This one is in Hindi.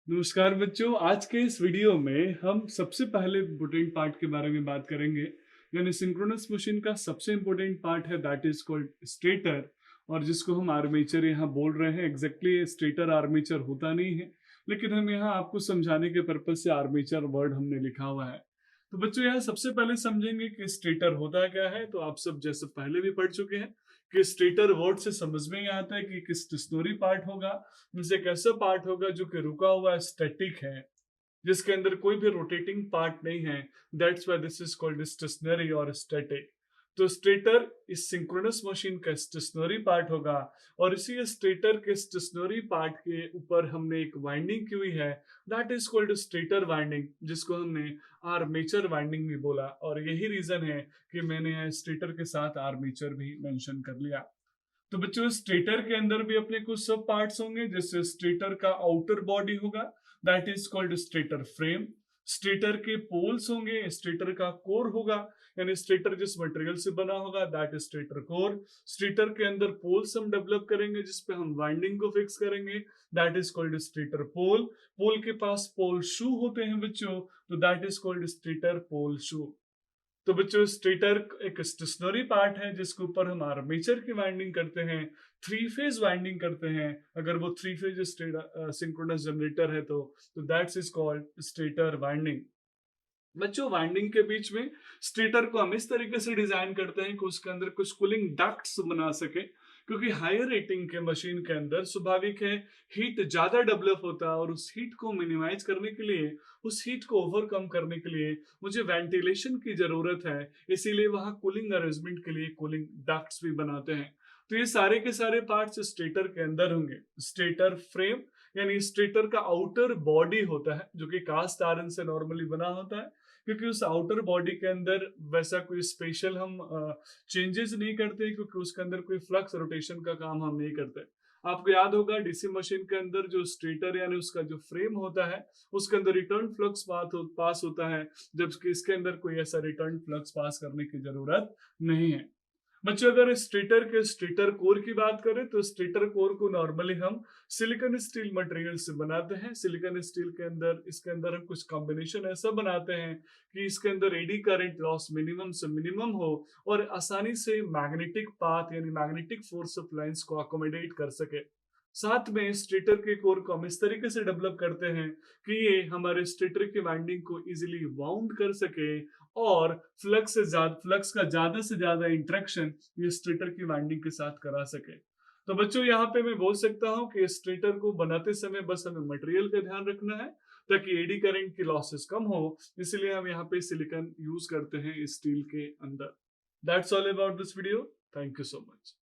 नमस्कार बच्चों, आज के इस वीडियो में हम सबसे पहले इम्पोर्टेंट पार्ट के बारे में बात करेंगे। यानी सिंक्रोनस मशीन का सबसे इम्पोर्टेंट पार्ट है दैट इज कॉल्ड स्टेटर, और जिसको हम आर्मेचर यहाँ बोल रहे हैं। एग्जैक्टली स्टेटर आर्मेचर होता नहीं है, लेकिन हम यहाँ आपको समझाने के पर्पज से आर्मेचर वर्ड हमने लिखा हुआ है। तो बच्चों यहाँ सबसे पहले समझेंगे कि स्टेटर होता क्या है। तो आप सब जैसे पहले भी पढ़ चुके हैं कि स्टेटर वर्ड से समझ में ही आता है कि स्टेशनरी पार्ट होगा, मीन्स एक ऐसा पार्ट होगा जो कि रुका हुआ स्टैटिक है, जिसके अंदर कोई भी रोटेटिंग पार्ट नहीं है। That's why this is called stationary और स्टैटिक। तो स्टेटर इस सिंक्रोनस मशीन का स्टेशनरी पार्ट होगा, और इसी स्टेटर के स्टेशनरी पार्ट के ऊपर हमने एक वाइंडिंग की हुई है, that is called stator winding, जिसको हमने आर्मेचर वाइंडिंग भी बोला। और यही रीजन है कि मैंने यहाँ स्टेटर के साथ आर्मेचर भी मेंशन कर लिया। तो बच्चों स्टेटर के अंदर भी अपने कुछ सब पार्ट्स होंगे, जैसे स्टेटर का आउटर बॉडी होगा, that is called stator frame. Stator के पोल्स होंगे, स्टेटर का कोर होगा, यानी स्टेटर जिस मटेरियल से बना होगा that is stator core. Stator के अंदर पोल्स हम डेवलप करेंगे जिसपे हम वाइंडिंग को फिक्स करेंगे, that is called stator pole. पोल के पास पोल शू होते हैं बच्चों, तो that is called stator pole शू। तो बच्चों स्टेटर एक स्टेशनरी पार्ट है जिसके ऊपर हम आर्मेचर की वाइंडिंग करते हैं, थ्री फेज वाइंडिंग करते हैं। अगर वो थ्री फेज सिंक्रोनस जनरेटर है तो that's is called stator winding. बच्चों वाइंडिंग के बीच में स्टेटर को हम इस तरीके से डिजाइन करते हैं कि उसके अंदर कुछ कूलिंग डक्ट्स बना सके, क्योंकि हायर रेटिंग के मशीन के अंदर स्वाभाविक है हीट ज्यादा डेवलप होता है, और उस हीट को मिनिमाइज करने के लिए, उस हीट को ओवरकम करने के लिए मुझे वेंटिलेशन की जरूरत है। इसीलिए वहां कूलिंग अरेंजमेंट के लिए कूलिंग डक्ट्स भी बनाते हैं। तो ये सारे के सारे पार्ट्स स्टेटर के अंदर होंगे। स्टेटर फ्रेम यानी स्टेटर का आउटर बॉडी होता है, जो कि कास्ट आयरन से नॉर्मली बना होता है, क्योंकि उस आउटर बॉडी के अंदर वैसा कोई स्पेशल हम चेंजेस नहीं करते, क्योंकि उसके अंदर कोई फ्लक्स रोटेशन का काम हम नहीं करते। आपको याद होगा डीसी मशीन के अंदर जो स्टेटर यानी उसका जो फ्रेम होता है, उसके अंदर रिटर्न फ्लक्स पास होता है, जबकि इसके अंदर कोई ऐसा रिटर्न फ्लक्स पास करने की जरूरत नहीं है। बच्चों अगर स्टेटर के स्टेटर कोर की बात करें तो स्टेटर कोर को नॉर्मली हम सिलिकॉन स्टील मटेरियल से बनाते हैं। सिलिकॉन स्टील के अंदर इसके अंदर हम कुछ कॉम्बिनेशन ऐसा बनाते हैं कि इसके अंदर एडी करंट लॉस मिनिमम से मिनिमम हो, और आसानी से मैग्नेटिक पाथ यानी मैग्नेटिक फोर्स ऑफ लाइंस को अकोमोडेट कर सके। साथ में स्टेटर के कोर को हम इस तरीके से डेवलप करते हैं कि ये हमारे स्टेटर की वाइंडिंग को इजीली वाउंड कर सके, और फ्लक्स का ज्यादा से ज्यादा इंटरेक्शन ये स्टेटर की वाइंडिंग के साथ करा सके। तो बच्चों यहाँ पे मैं बोल सकता हूँ कि स्टेटर को बनाते समय बस हमें मटेरियल का ध्यान रखना है ताकि एडी करंट की लॉसेस कम हो, इसलिए हम यहाँ पे सिलिकॉन यूज करते हैं स्टील के अंदर। That's all about this video. Thank you so much.